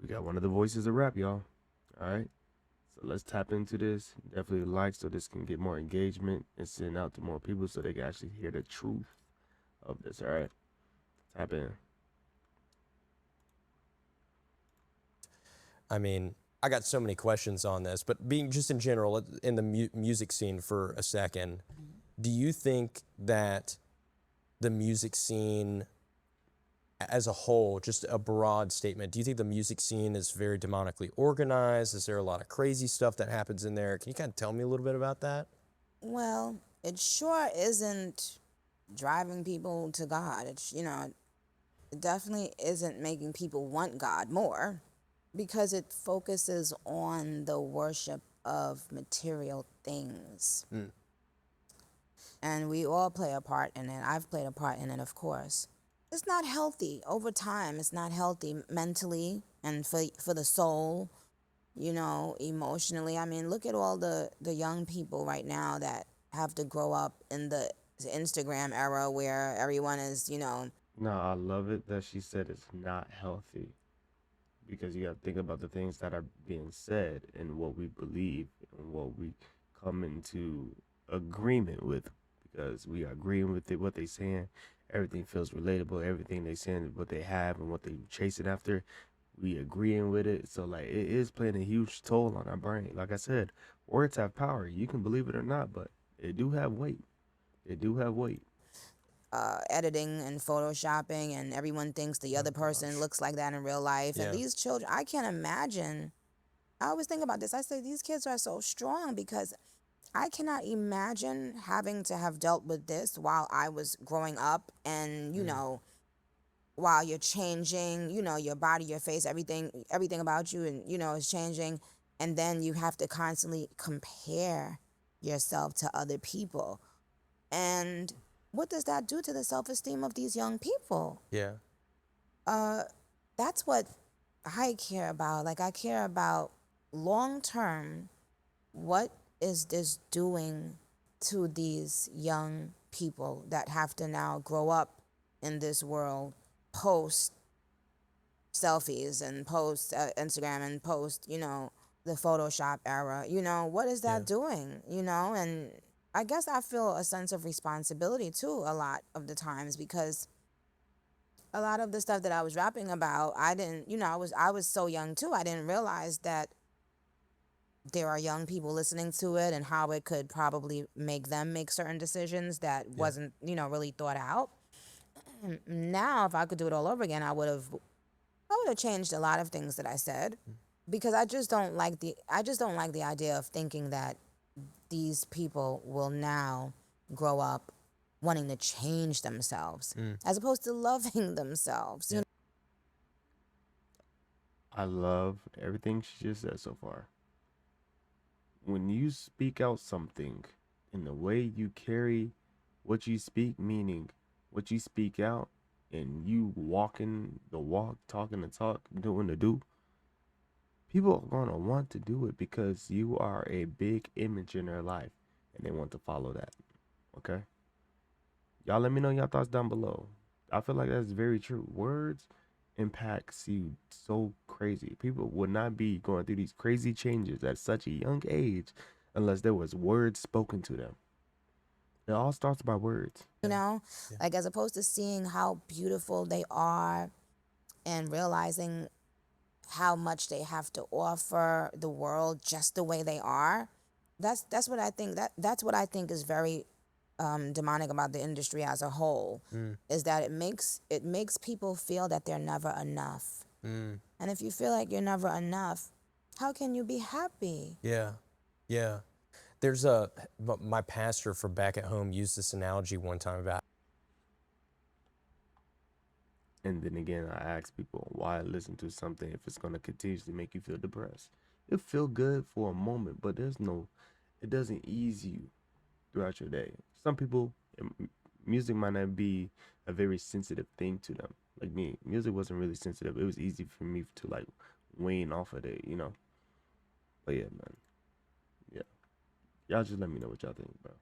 We got one of the voices of rap, y'all. All right. So let's tap into this. Definitely like so this can get more engagement and send out to more people so they can actually hear the truth of this. All right. Tap in. I mean, I got so many questions on this, but being just in general in the music scene for a second, do you think that the music scene as a whole, just a broad statement, do you think the music scene is very demonically organized? Is there a lot of crazy stuff that happens in there? Can you kind of tell me a little bit about that? Well, it sure isn't driving people to God. It definitely isn't making people want God more because it focuses on the worship of material things. And we all play a part in it. I've played a part in it, of course. It's not healthy over time. It's not healthy mentally and for the soul, emotionally. I mean, look at all the young people right now that have to grow up in the Instagram era where everyone is. No, I love it that she said it's not healthy because you got to think about the things that are being said and what we believe and what we come into agreement with because we are agreeing with it, what they saying. Everything feels relatable. Everything they saying, what they have and what they chasing after, we agreeing with it. So like it is playing a huge toll on our brain. Like I said, words have power. You can believe it or not, but they do have weight. They do have weight. Editing and photoshopping, and everyone thinks the Oh other person gosh. looks like that in real life. And Yeah. these children, I can't imagine. I always think about this. I say these kids are so strong because I cannot imagine having to have dealt with this while I was growing up, and while you're changing, your body, your face, everything about you, and is changing, and then you have to constantly compare yourself to other people. And what does that do to the self-esteem of these young people? Yeah. Uh, that's what I care about. Like, I care about long term, what is this doing to these young people that have to now grow up in this world post selfies and post Instagram and post, the Photoshop era? What is Yeah. that doing? And I guess I feel a sense of responsibility too a lot of the times because a lot of the stuff that I was rapping about, I didn't, I was so young too. I didn't realize that there are young people listening to it and how it could probably make them make certain decisions that Yeah. wasn't, really thought out. Now, if I could do it all over again, I would have changed a lot of things that I said because I just don't like the idea of thinking that these people will now grow up wanting to change themselves as opposed to loving themselves. Yeah. I love everything she just said so far. When you speak out something in the way you carry what you speak, meaning what you speak out, and you walking the walk, talking the talk, doing the do, people are going to want to do it because you are a big image in their life and they want to follow that. Okay? Y'all let me know your thoughts down below. I feel like that's very true. Words impacts you so crazy. People would not be going through these crazy changes at such a young age unless there was words spoken to them. It all starts by words. You Yeah. know, Yeah. like as opposed to seeing how beautiful they are and realizing how much they have to offer the world just the way they are. That's what I think. That's what I think is very demonic about the industry as a whole, Mm. is that it makes people feel that they're never enough. Mm. And if you feel like you're never enough, how can you be happy? Yeah. Yeah. My pastor from back at home used this analogy one time about. And then again, I ask people why listen to something if it's going to continuously make you feel depressed. It feel good for a moment, but it doesn't ease you throughout your day. Some people, music might not be a very sensitive thing to them. Like me, music wasn't really sensitive. It was easy for me to like wane off of it. But yeah, man, yeah. Y'all just let me know what y'all think, bro.